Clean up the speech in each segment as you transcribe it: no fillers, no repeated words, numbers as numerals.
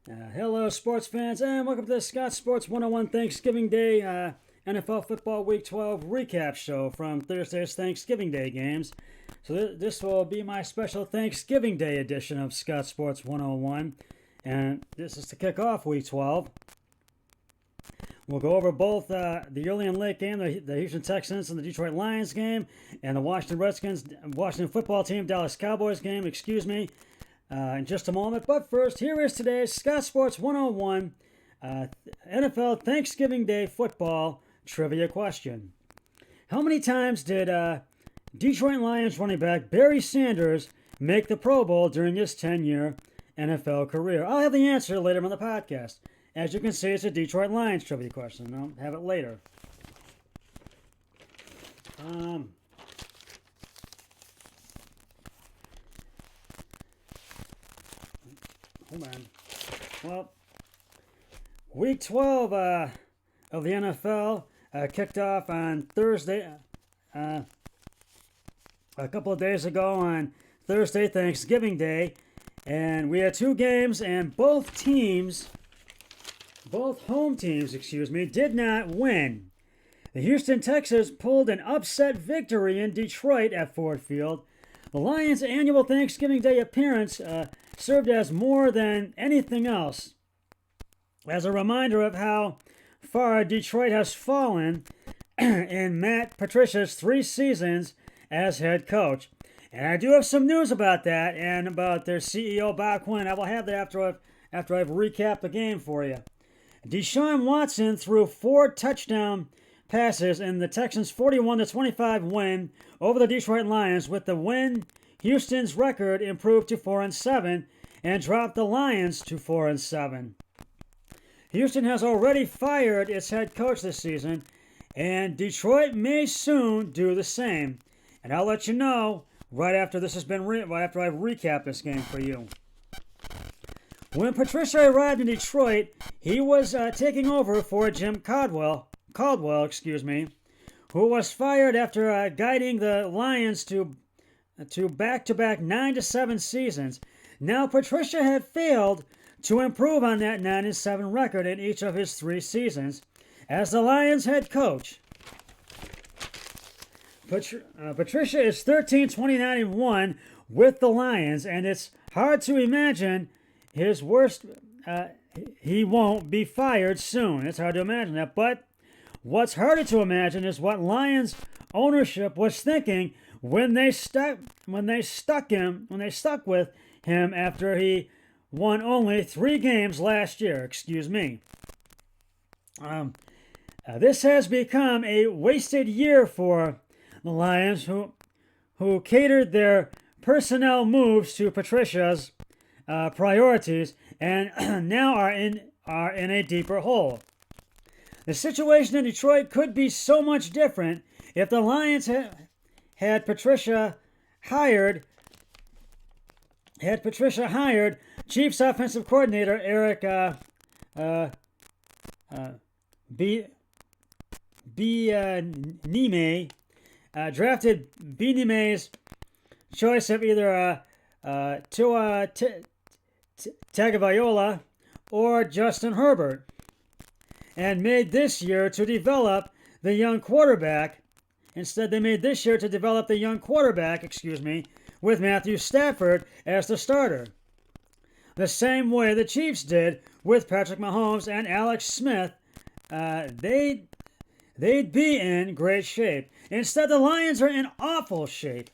Hello, sports fans, and welcome to the Scott Sports 101 Thanksgiving Day NFL Football Week 12 recap show from Thursday's Thanksgiving Day games. So this will be my special Thanksgiving Day edition of Scott Sports 101, and this is to kick off Week 12. We'll go over both the early and late game, the Houston Texans and the Detroit Lions game, and the Washington football team, Dallas Cowboys game, in just a moment. But first, here is today's Scott Sports 101 NFL Thanksgiving Day football trivia question. How many times did Detroit Lions running back Barry Sanders make the Pro Bowl during his 10-year NFL career? I'll have the answer later on the podcast. As you can see, it's a Detroit Lions trivia question. I'll have it later. Hold on. Well, Week 12 of the NFL kicked off on Thursday, a couple of days ago on Thursday, Thanksgiving Day, and we had two games, and both home teams, did not win. The Houston Texans pulled an upset victory in Detroit at Ford Field. The Lions' annual Thanksgiving Day appearance served as more than anything else as a reminder of how far Detroit has fallen in Matt Patricia's 3 seasons as head coach. And I do have some news about that and about their CEO, Bob Quinn. I will have that after I've recapped the game for you. Deshaun Watson threw 4 touchdown passes in the Texans' 41-25 win over the Detroit Lions. With the win, Houston's record improved to 4-7 and dropped the Lions to 4-7. Houston has already fired its head coach this season, and Detroit may soon do the same. And I'll let you know right after this has been right after I've recapped this game for you. When Patricia arrived in Detroit, he was taking over for Jim Caldwell, who was fired after guiding the Lions to back-to-back 9-7 seasons. Now, Patricia had failed to improve on that 9-7 record in each of his 3 seasons as the Lions head coach. Patricia is 13-29-1 with the Lions, and it's hard to imagine his worst. He won't be fired soon. It's hard to imagine that, but what's harder to imagine is what Lions ownership was thinking when they stuck with him after he won only 3 games last year. This has become a wasted year for the Lions, who catered their personnel moves to Patricia's priorities and now are in a deeper hole. The situation in Detroit could be so much different if the Lions had Patricia hired Chiefs offensive coordinator Eric Bieniemy, drafted Bieniemy's choice of either Tua Tagovailoa or Justin Herbert, and made this year to develop the young quarterback. Instead, they made this year to develop the young quarterback, with Matthew Stafford as the starter. The same way the Chiefs did with Patrick Mahomes and Alex Smith, they'd be in great shape. Instead, the Lions are in awful shape.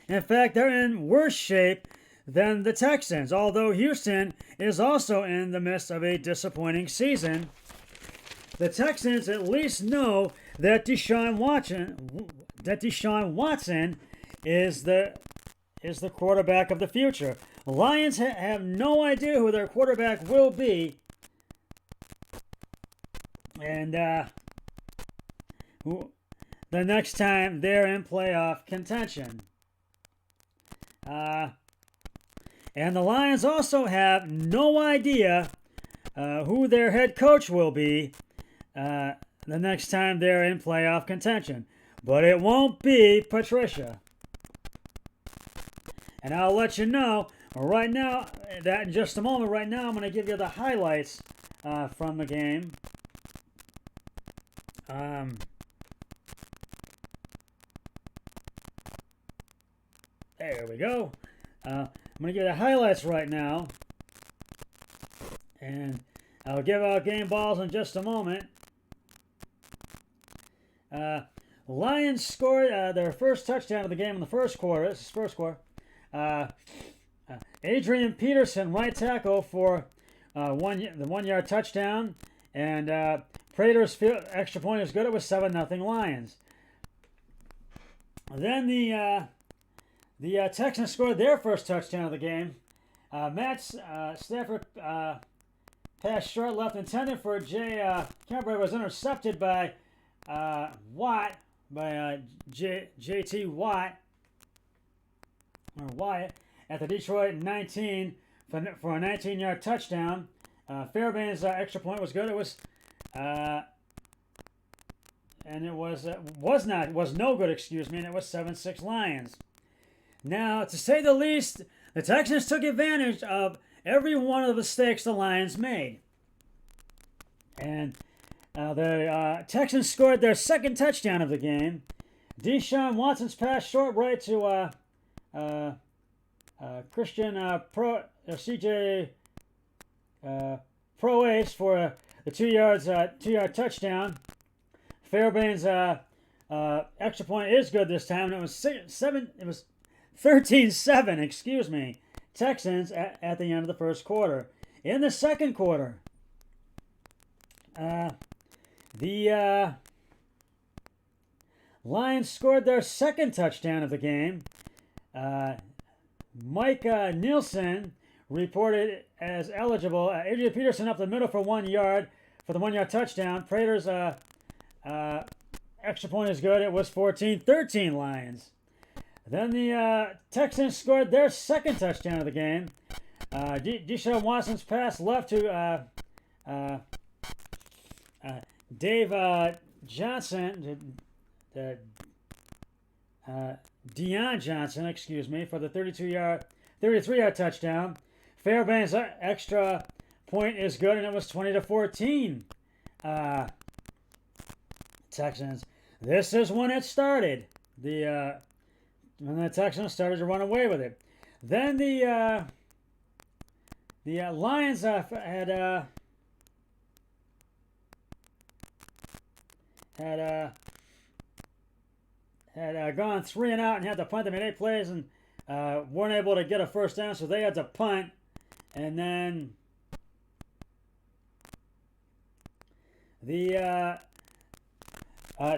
In fact, they're in worse shape than the Texans, although Houston is also in the midst of a disappointing season. The Texans at least know that Deshaun Watson is the quarterback of the future. The Lions have no idea who their quarterback will be, and the next time they're in playoff contention. And the Lions also have no idea who their head coach will be the next time they're in playoff contention. But it won't be Patricia. And I'll let you know right now, that in just a moment. Right now, I'm going to give you the highlights from the game. There we go. I'm going to give you the highlights right now. And I'll give out game balls in just a moment. Lions scored their first touchdown of the game in the first quarter. This is first quarter. Adrian Peterson, right tackle for the 1 yard touchdown. And Prater's extra point is good. It was 7-0 Lions. Then the Texans scored their first touchdown of the game. Matt Stafford pass short left intended for Campbell was intercepted by Watt, by JT Watt, or Wyatt, at the Detroit 19 for a 19-yard touchdown. Fairbairn's extra point was good. It was, and it was no good. Excuse me. And it was 7-6 Lions. Now, to say the least, the Texans took advantage of every one of the mistakes the Lions made, and the Texans scored their second touchdown of the game. Deshaun Watson's pass short right to Christian CJ Proace for the 2-yard touchdown. Fairbairn's extra point is good this time. It was 13-7. Excuse me. Texans at the end of the first quarter. In the second quarter, the Lions scored their second touchdown of the game. Mike Nielsen reported as eligible. Adrian Peterson up the middle for 1 yard for the 1 yard touchdown. Prater's extra point is good. It was 14-13 Lions. Then the Texans scored their second touchdown of the game. Deshaun Watson's pass left to Dave Johnson, Deion Johnson, excuse me, for the 33-yard touchdown. Fairbairn's extra point is good, and it was 20-14. Texans. This is when it started. When the Texans started to run away with it. Then the Lions had gone 3 and out and had to punt. They made 8 plays and weren't able to get a first down, so they had to punt. And then the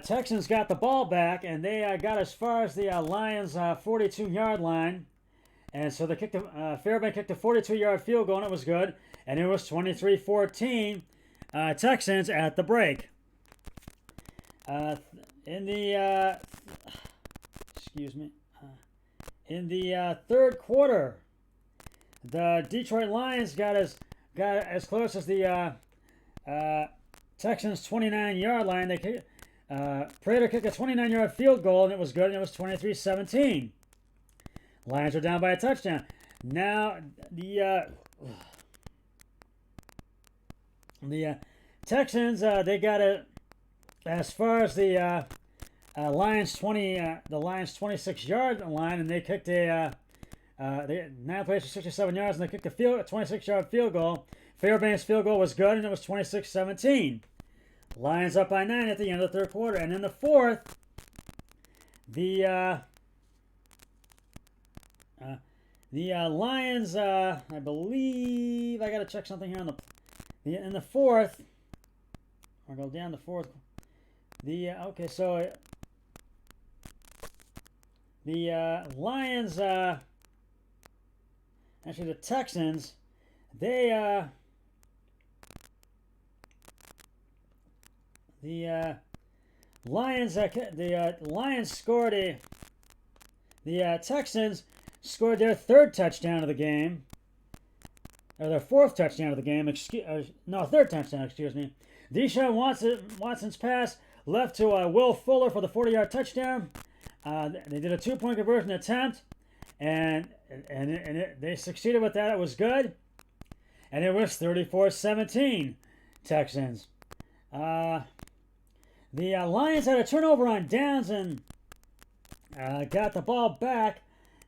Texans got the ball back, and they got as far as the Lions' 42-yard line. And so they kicked Fairbairn kicked a 42-yard field goal, and it was good. And it was 23-14 Texans at the break. In the third quarter, the Detroit Lions got as close as the Texans' 29-yard line. They Prater kicked a 29-yard field goal, and it was good, and it was 23-17. Lions are down by a touchdown. Now, the Texans, they got it as far as the Lions 26-yard line, and they kicked they 9 plays for 67 yards, and they kicked a 26-yard field goal. Fairbairn's field goal was good, and it was 26-17. Lions up by 9 at the end of the third quarter. And in the fourth, the Lions, I believe, I got to check something here in the fourth. I'll go down the fourth. Okay, so the Lions, actually the Texans, they the Lions scored the Texans scored their third touchdown of the game, or their fourth touchdown of the game. Third touchdown. Excuse me. Deshaun Watson's pass left to Will Fuller for the 40-yard touchdown. They did a 2-point conversion attempt, and they succeeded with that. It was good. And it was 34-17 Texans. The Lions had a turnover on downs and got the ball back.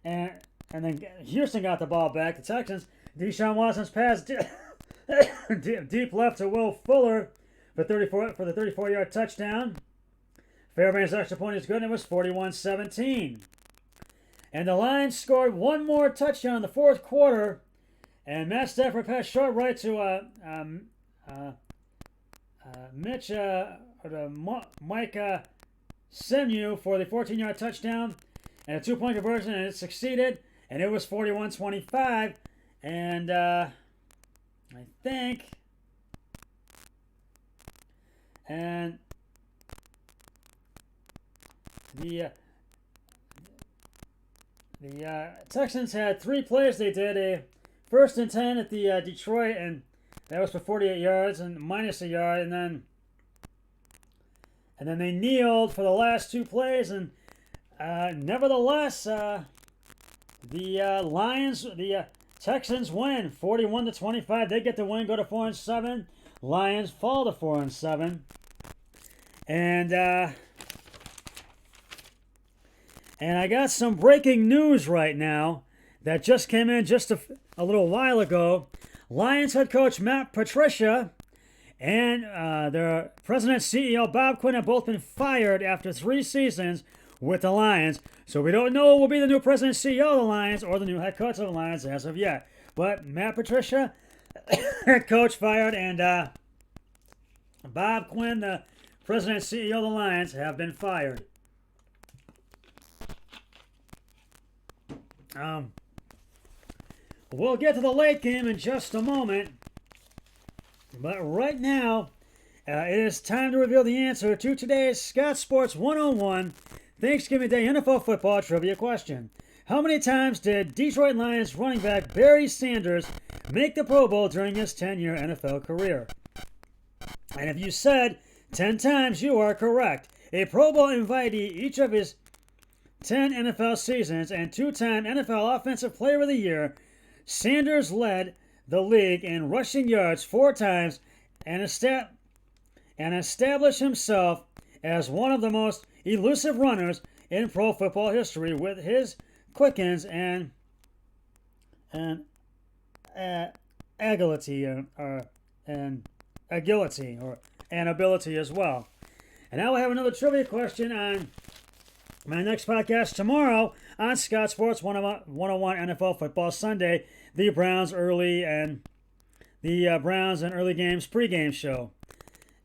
And then Houston got the ball back. The Texans, Deshaun Watson's pass deep left to Will Fuller for the 34-yard touchdown. Fairbank's extra point is good, and it was 41-17. And the Lions scored one more touchdown in the fourth quarter. And Matt Stafford passed short right to Mike Semu for the 14-yard touchdown and a 2-point conversion, and it succeeded. And it was 41-25. And I think, and the Texans had 3 plays. They did a 1st and 10 at the Detroit, and that was for 48 yards and minus a yard, and then they kneeled for the last 2 plays, and nevertheless, the Texans win 41-25. They get the win, go to 4-7. Lions fall to 4-7, and I got some breaking news right now that just came in just a little while ago. Lions head coach Matt Patricia and their president CEO Bob Quinn have both been fired after 3 seasons with the Lions. So we don't know who will be the new president CEO of the Lions or the new head coach of the Lions as of yet. But Matt Patricia, head coach, fired, and Bob Quinn, the president and CEO of the Lions, have been fired. We'll get to the late game in just a moment. But right now, it is time to reveal the answer to today's Scott Sports 101 Thanksgiving Day NFL football trivia question. How many times did Detroit Lions running back Barry Sanders make the Pro Bowl during his 10-year NFL career? And if you said 10 times, you are correct. A Pro Bowl invitee each of his 10 NFL seasons and 2-time NFL Offensive Player of the Year, Sanders led the league in rushing yards 4 times and established himself as one of the most elusive runners in pro football history with his quickness and agility and ability as well. And now we'll have another trivia question on my next podcast tomorrow on Scott Sports 101 NFL Football Sunday, the Browns early games pregame show.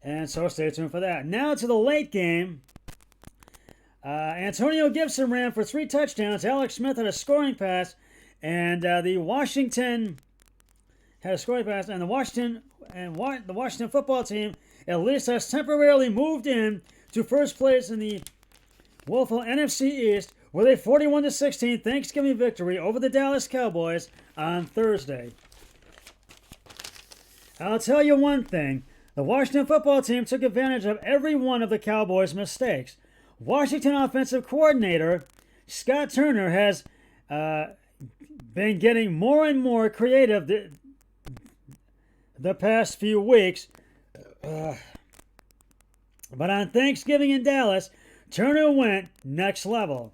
And so stay tuned for that. Now to the late game. Antonio Gibson ran for 3 touchdowns. Alex Smith had a scoring pass, and the Washington football team at least has temporarily moved in to first place in the woeful NFC East with a 41-16 Thanksgiving victory over the Dallas Cowboys on Thursday. I'll tell you one thing. The Washington football team took advantage of every one of the Cowboys' mistakes. Washington offensive coordinator Scott Turner has been getting more and more creative the past few weeks. But on Thanksgiving in Dallas, Turner went next level.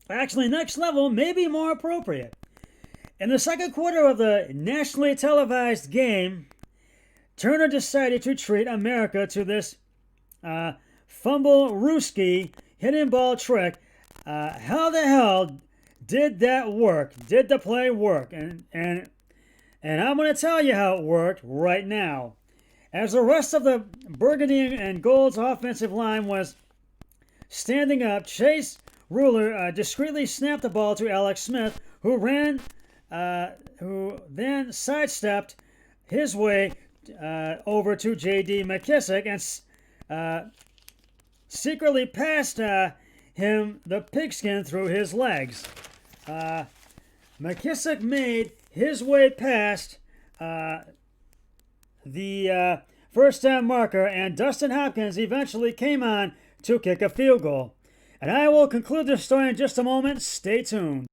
Actually, next level may be more appropriate. In the second quarter of the nationally televised game, Turner decided to treat America to this fumble-rooski hidden ball trick. How the hell did that work? Did the play work? And I'm going to tell you how it worked right now. As the rest of the Burgundy and Gold's offensive line was standing up, Chase Ruler discreetly snapped the ball to Alex Smith, who then sidestepped his way over to J.D. McKissick and secretly passed him the pigskin through his legs. McKissick made his way past the first down marker, and Dustin Hopkins eventually came on to kick a field goal. And I will conclude this story in just a moment. Stay tuned.